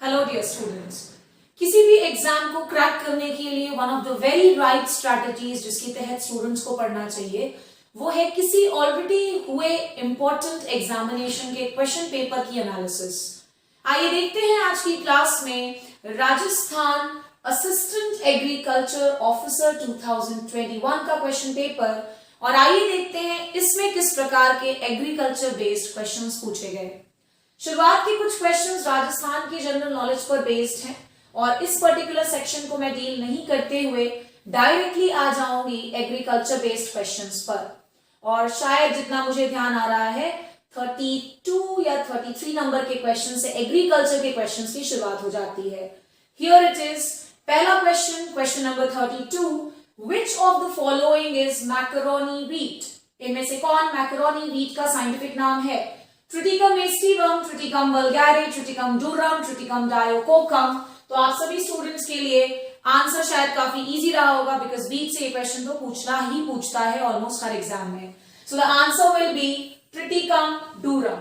Hello dear students, किसी भी exam को क्रैक करने के लिए one of the very right strategies जिसके तहत स्टूडेंट्स को पढ़ना चाहिए वो है किसी ऑलरेडी हुए इंपॉर्टेंट एग्जामिनेशन के क्वेश्चन पेपर की एनालिसिस। आइए देखते हैं आज की क्लास में राजस्थान असिस्टेंट एग्रीकल्चर ऑफिसर 2021 का क्वेश्चन पेपर, और आइए देखते हैं इसमें किस प्रकार के एग्रीकल्चर बेस्ड क्वेश्चंस पूछे गए। शुरुआत के कुछ क्वेश्चंस राजस्थान की जनरल नॉलेज पर बेस्ड हैं और इस पर्टिकुलर सेक्शन को मैं डील नहीं करते हुए डायरेक्टली आ जाऊंगी एग्रीकल्चर बेस्ड क्वेश्चंस पर, और शायद जितना मुझे ध्यान आ रहा है 32 या 33 नंबर के क्वेश्चन से एग्रीकल्चर के क्वेश्चंस की शुरुआत हो जाती है। हियर इट इज, पहला question, question number 32, which of the following is macaroni wheat? इनमें से कौन मैकरोनी वीट का साइंटिफिक नाम है? Triticum aestivum, Triticum vulgare, Triticum durum, Triticum dicoccum. तो आप सभी स्टूडेंट्स के लिए आंसर शायद काफी इजी रहा होगा, बिकॉज बीच से ये क्वेश्चन तो पूछता है ऑलमोस्ट हर एग्जाम में। So the answer will be Triticum durum.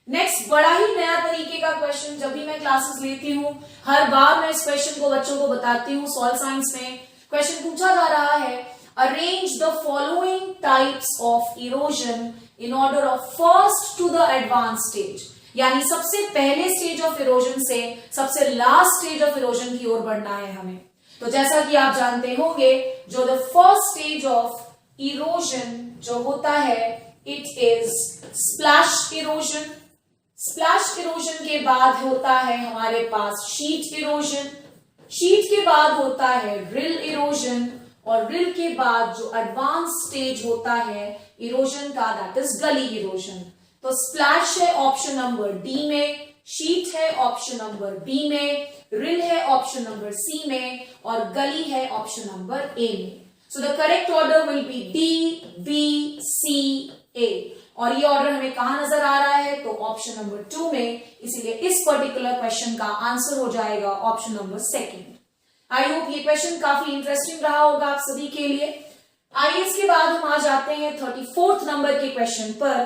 Next, बड़ा ही नया तरीके का क्वेश्चन, जब भी मैं क्लासेस लेती हूँ हर बार मैं इस क्वेश्चन को बच्चों को बताती हूँ। सॉइल साइंस में क्वेश्चन पूछा जा रहा है, arrange the following types of erosion in order of first to the advance stage, यानी सबसे पहले स्टेज ऑफ इरोजन से सबसे लास्ट स्टेज ऑफ इरोजन की ओर बढ़ना है हमें। तो जैसा कि आप जानते होंगे, जो the first stage of erosion जो होता है it is splash erosion. Splash erosion के बाद होता है हमारे पास शीट इरोजन, शीट के बाद होता है रिल इरोजन, और रिल के बाद जो एडवांस स्टेज होता है इरोजन का दैट इज गली इरोजन। तो स्प्लैश है ऑप्शन नंबर डी में, शीट है ऑप्शन नंबर बी में, रिल है ऑप्शन नंबर सी में, और गली है ऑप्शन नंबर ए में। So the correct order will be d b c a, और ये ऑर्डर हमें कहां नजर आ रहा है? तो ऑप्शन नंबर 2 में। इसीलिए इस पर्टिकुलर क्वेश्चन का आंसर हो जाएगा ऑप्शन नंबर 2। आई होप ये क्वेश्चन काफी इंटरेस्टिंग रहा होगा आप सभी के लिए। आइए इसके बाद हम आ जाते हैं 34th नंबर के क्वेश्चन पर।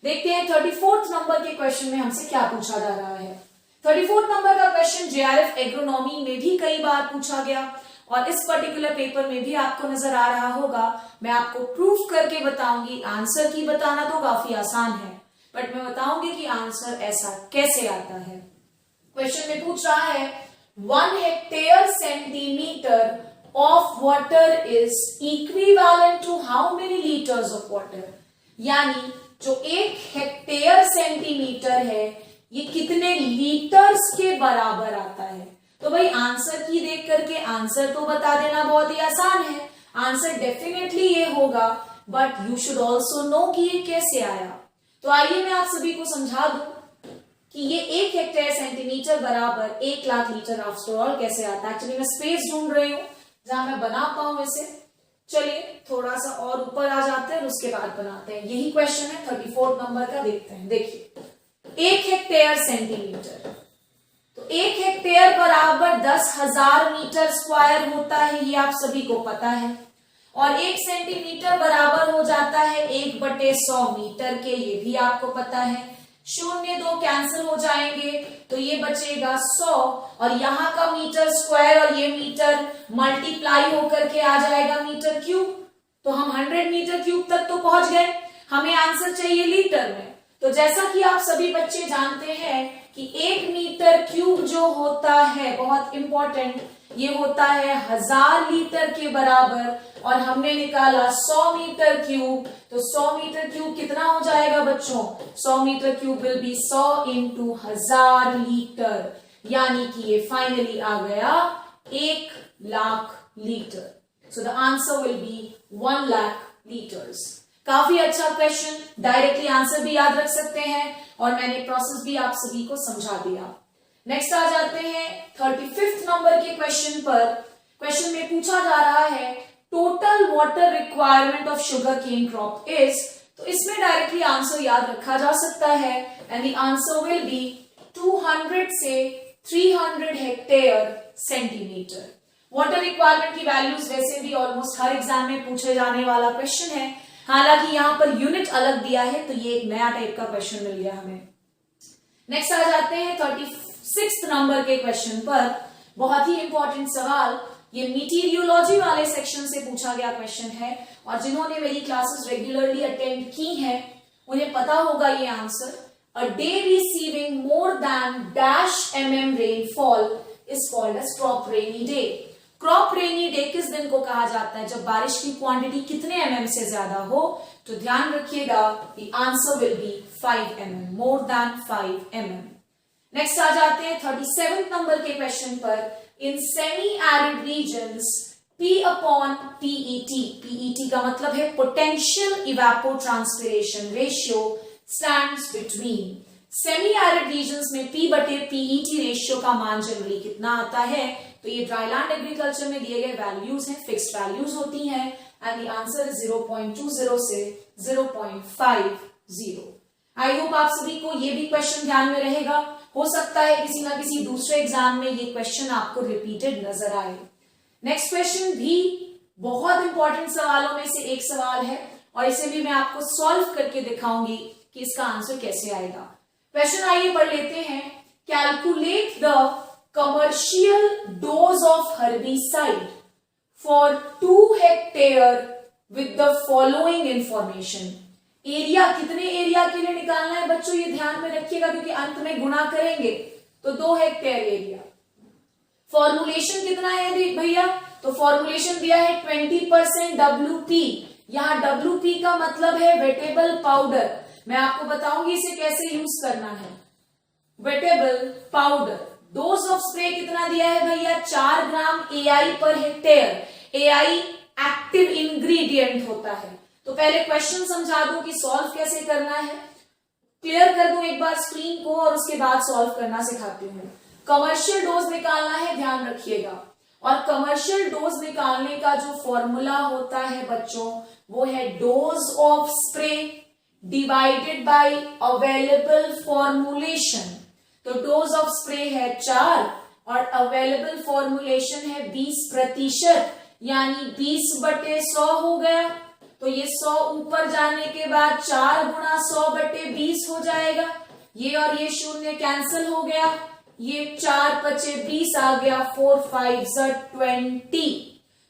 देखते हैं 34th नंबर के क्वेश्चन में हमसे क्या पूछा जा रहा है। 34th नंबर का क्वेश्चन जेआरएफ एग्रोनॉमी में भी कई बार पूछा गया और इस पर्टिकुलर पेपर में भी आपको नजर आ रहा होगा। मैं आपको प्रूफ करके बताऊंगी। आंसर की बताना तो काफी आसान है, बट मैं बताऊंगी कि आंसर ऐसा कैसे आता है। क्वेश्चन में पूछ रहा है 1 hectare centimetre of water is equivalent to how many liters of water? यानी जो 1 हेक्टेयर सेंटीमीटर है ये कितने लीटर्स के बराबर आता है? तो भाई आंसर की देख करके आंसर तो बता देना बहुत ही आसान है। आंसर डेफिनेटली ये होगा, but you should also know कि ये कैसे आया। तो आइए मैं आप सभी को समझा दूं कि ये 1 हेक्टेयर सेंटीमीटर बराबर 1 लाख लीटर आफ्टर ऑल कैसे आता है। एक्चुअली मैं स्पेस ढूंढ रही हूँ जहां मैं बना पाऊं इसे। चलिए थोड़ा सा और ऊपर आ जाते हैं और उसके बाद बनाते हैं। यही क्वेश्चन है 34th नंबर का। देखते हैं। देखिए 1 हेक्टेयर सेंटीमीटर, तो 1 हेक्टेयर बराबर 10,000 मीटर स्क्वायर होता है, ये आप सभी को पता है। और 1 सेंटीमीटर बराबर हो जाता है 1/100 मीटर के, ये भी आपको पता है। 0 2 कैंसिल हो जाएंगे तो ये बचेगा 100, और यहाँ का मीटर स्क्वायर और ये मीटर मल्टीप्लाई होकर के आ जाएगा मीटर क्यूब। तो हम 100 मीटर क्यूब तक तो पहुंच गए। हमें आंसर चाहिए लीटर में। तो जैसा कि आप सभी बच्चे जानते हैं कि 1 मीटर क्यूब जो होता है, बहुत इंपॉर्टेंट, ये होता है 1000 लीटर के बराबर, और हमने निकाला 100 मीटर क्यूब। तो 100 मीटर क्यूब कितना हो जाएगा बच्चों? 100 metre cube will be 100 into 1000 litre, यानी कि ये फाइनली आ गया 1 lakh litre. So the answer will be 1 lakh litres. काफी अच्छा क्वेश्चन, डायरेक्टली आंसर भी याद रख सकते हैं, और मैंने प्रोसेस भी आप सभी को समझा दिया। नेक्स्ट आ जाते हैं 35th नंबर के क्वेश्चन पर। क्वेश्चन में पूछा जा रहा है total water requirement of sugar cane crop is. तो इसमें डायरेक्टली आंसर याद रखा जा सकता है, and the answer will be 200 से 300 हेक्टेयर सेंटीमीटर। वाटर रिक्वायरमेंट की वैल्यूज वैसे भी ऑलमोस्ट हर एग्जाम में पूछे जाने वाला क्वेश्चन है, हालांकि यहाँ पर यूनिट अलग दिया है, तो ये एक नया टाइप का क्वेश्चन मिल गया हमें। नेक्स्ट आ जाते हैं 6th नंबर के क्वेश्चन पर बहुत ही इंपॉर्टेंट सवाल, ये मीटीरियोलॉजी वाले सेक्शन से पूछा गया क्वेश्चन है और जिन्होंने मेरी क्लासेस रेगुलरली अटेंड की हैं उन्हें पता होगा ये answer. A day receiving more than dash mm rainfall is called as crop rainy day. Crop rainy day किस दिन को कहा जाता है? जब बारिश की क्वांटिटी कितने mm से ज्यादा हो? तो ध्यान रखिएगा, the answer will be 5 mm, more than 5 mm। Next आ जाते हैं 37 नंबर के क्वेश्चन पर। In semi arid regions P upon PET, PET का मतलब है potential evapotranspiration ratio stands between. Semi arid regions में P बटे PET रेशियो का मान जनरली कितना आता है? तो ये ड्राईलैंड एग्रीकल्चर में दिए गए वैल्यूज हैं, फिक्स्ड वैल्यूज होती हैं एंड द आंसर इज 0.20 से 0.50। आई होप आप सभी को ये भी क्वेश्चन ध्यान में रहेगा। हो सकता है किसी ना किसी दूसरे एग्जाम में ये क्वेश्चन आपको रिपीटेड नजर आए। नेक्स्ट क्वेश्चन भी बहुत इंपॉर्टेंट सवालों में से एक सवाल है और इसे भी मैं आपको सॉल्व करके दिखाऊंगी कि इसका आंसर कैसे आएगा। क्वेश्चन आइए पढ़ लेते हैं। Calculate the commercial dose of herbicide for 2 hectare with the following information. Area कितने एरिया के लिए निकालना है बच्चों, ये ध्यान में रखिएगा क्योंकि अंत में गुणा करेंगे तो 2 हेक्टेयर एरिया। फॉर्मुलेशन कितना है भैया? तो फॉर्मुलेशन दिया है 20% WP। यहां WP का मतलब है वेटेबल पाउडर। मैं आपको बताऊंगी इसे कैसे यूज करना है। Wettable powder. Dose of spray कितना दिया है भैया? 4 ग्राम AI per hectare. AI active ingredient होता है। तो पहले क्वेश्चन समझा दूं कि सॉल्व कैसे करना है, क्लियर कर दूं एक बार स्क्रीन को और उसके बाद सॉल्व करना सिखाती हूं। कमर्शियल डोज निकालना है, ध्यान रखिएगा, और कमर्शियल डोज निकालने का जो फॉर्मूला होता है बच्चों वो है dose of spray divided by available formulation. तो डोज ऑफ स्प्रे है 4 और अवेलेबल फॉर्मुलेशन है 20%, यानी 20 बटे 100 हो गया। तो ये 100 ऊपर जाने के बाद 4 गुणा 100 बटे 20 हो जाएगा। ये और ये शून्य कैंसिल हो गया, ये 4 बचे 20 आ गया, 4 5 20।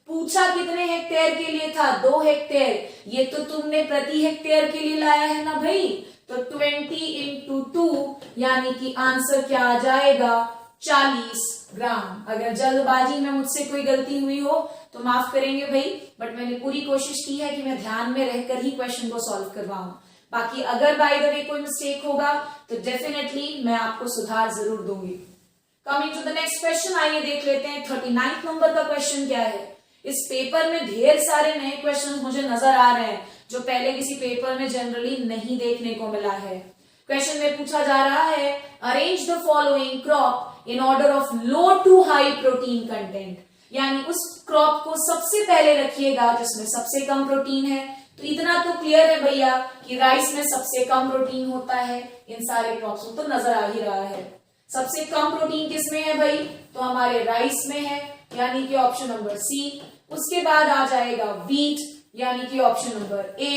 पूछा कितने हेक्टेयर के लिए था? 2 हेक्टेयर। ये तो तुमने प्रति हेक्टेयर के लिए लाया है ना भाई, तो 20 इंटू 2 यानी कि आंसर क्या आ जाएगा? 40 ग्राम। अगर जल्दबाजी में मुझसे कोई गलती हुई हो तो माफ करेंगे भाई, बट मैंने पूरी कोशिश की है कि मैं ध्यान में रहकर ही क्वेश्चन को सॉल्व करवाऊं। बाकी अगर बाय द वे कोई मिस्टेक होगा तो डेफिनेटली मैं आपको सुधार जरूर दूंगी। Coming to the next question, आइए देख लेते हैं 39 नंबर का क्वेश्चन क्या है। इस पेपर में ढेर सारे नए क्वेश्चन मुझे नजर आ रहे हैं जो पहले किसी पेपर में जनरली नहीं देखने को मिला है। क्वेश्चन में पूछा जा रहा है, arrange the following crop in order of low to high protein content, यानी उस क्रॉप को सबसे पहले रखिएगा जिसमें सबसे कम प्रोटीन है। तो इतना तो क्लियर है भैया कि राइस में सबसे कम प्रोटीन होता है, इन सारे क्रॉप्स में तो नजर आ ही रहा है। सबसे कम प्रोटीन किसमें है भाई? तो हमारे राइस में है, यानी कि ऑप्शन नंबर सी। उसके बाद आ जाएगा व्हीट, यानी कि ऑप्शन नंबर ए।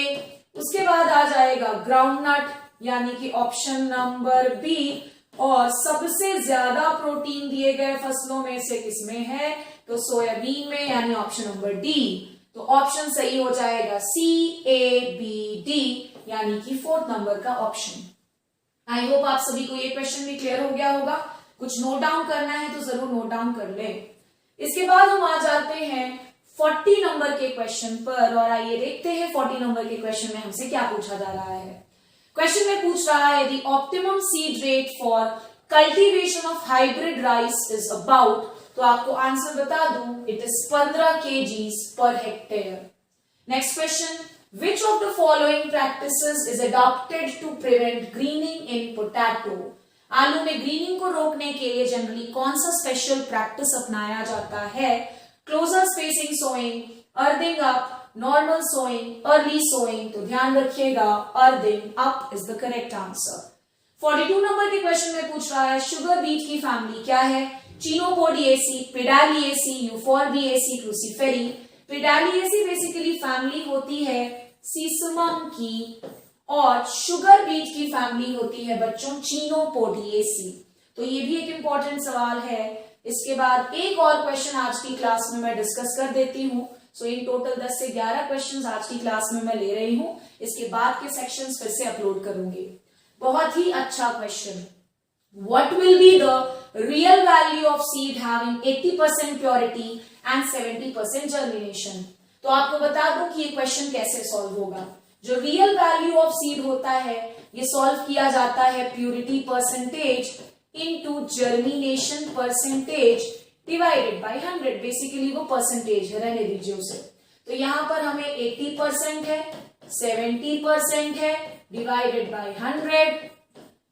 उसके बाद आ जाएगा ग्राउंडनट, यानी कि ऑप्शन नंबर बी। और सबसे ज्यादा प्रोटीन दिए गए फसलों में से किसमें है? तो सोयाबीन में, यानी ऑप्शन नंबर डी। तो ऑप्शन सही हो जाएगा CABD, यानी कि 4th नंबर का ऑप्शन। आई होप आप सभी को ये क्वेश्चन भी क्लियर हो गया होगा। कुछ नोट डाउन करना है तो जरूर नोट डाउन कर ले। इसके बाद हम आ जाते हैं 40 नंबर के क्वेश्चन पर और आइए देखते हैं 40 नंबर के क्वेश्चन में हमसे क्या पूछा जा रहा है। क्वेश्चन में पूछ रहा है the optimum seed rate for cultivation of hybrid rice is about. तो आपको आंसर बता दूं, it is 15 kg per hectare. Next question, which of the following practices is adopted to prevent greening in potato. आलू में grinning को रोकने के लिए जनरली कौन सा स्पेशल प्रैक्टिस अपनाया जाता है? Closer spacing sowing, earthing up, normal sowing, early sowing. तो ध्यान रखिएगा, earthing up is the correct answer. 42 number के क्वेश्चन में पूछ रहा है शुगर बीट की फैमिली क्या है? चिनोपोडिएसी, पिडालिएसी, यूफोर्बिएसी, क्रूसीफेरी। पिडालिएसी बेसिकली फैमिली होती है सीसमम की और शुगर बीट की फैमिली होती है बच्चों चिनोपोडिएसी। तो ये भी एक इंपॉर्टेंट सवाल है। इसके बाद एक और क्वेश्चन आज की क्लास में मैं डिस्कस कर देती हूँ। सो इन टोटल 10 से 11 क्वेश्चंस आज की क्लास में मैं ले रही हूँ। इसके बाद के सेक्शंस फिर से अपलोड करूंगी। बहुत ही अच्छा question, what will be the real value of seed having 80% purity and 70% germination. तो आपको बता दूं कि ये क्वेश्चन कैसे सॉल्व होगा। जो रियल वैल्यू ऑफ सीड होता है ये सॉल्व किया जाता है purity percentage into germination percentage divided by 100। Basically वो परसेंटेज है, रहने दीजिए उसे। तो यहां पर हमें 80% है, 70% है, डिवाइडेड बाय 100,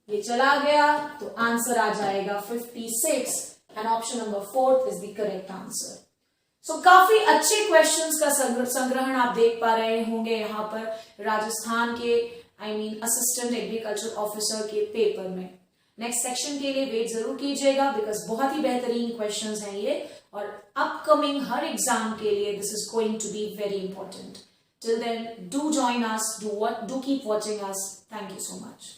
ये चला गया तो आंसर आ जाएगा 56 and option number 4 is the correct answer. So काफी अच्छे क्वेश्चंस का संग्रहण आप देख पा रहे होंगे यहाँ पर राजस्थान के असिस्टेंट एग्रीकल्चर ऑफिसर के पेपर में। नेक्स्ट सेक्शन के लिए वेट जरूर कीजिएगा बिकॉज बहुत ही बेहतरीन क्वेश्चंस हैं ये, और अपकमिंग हर एग्जाम के लिए this is going to be very important. Till then do join us, do keep watching us. Thank you so much.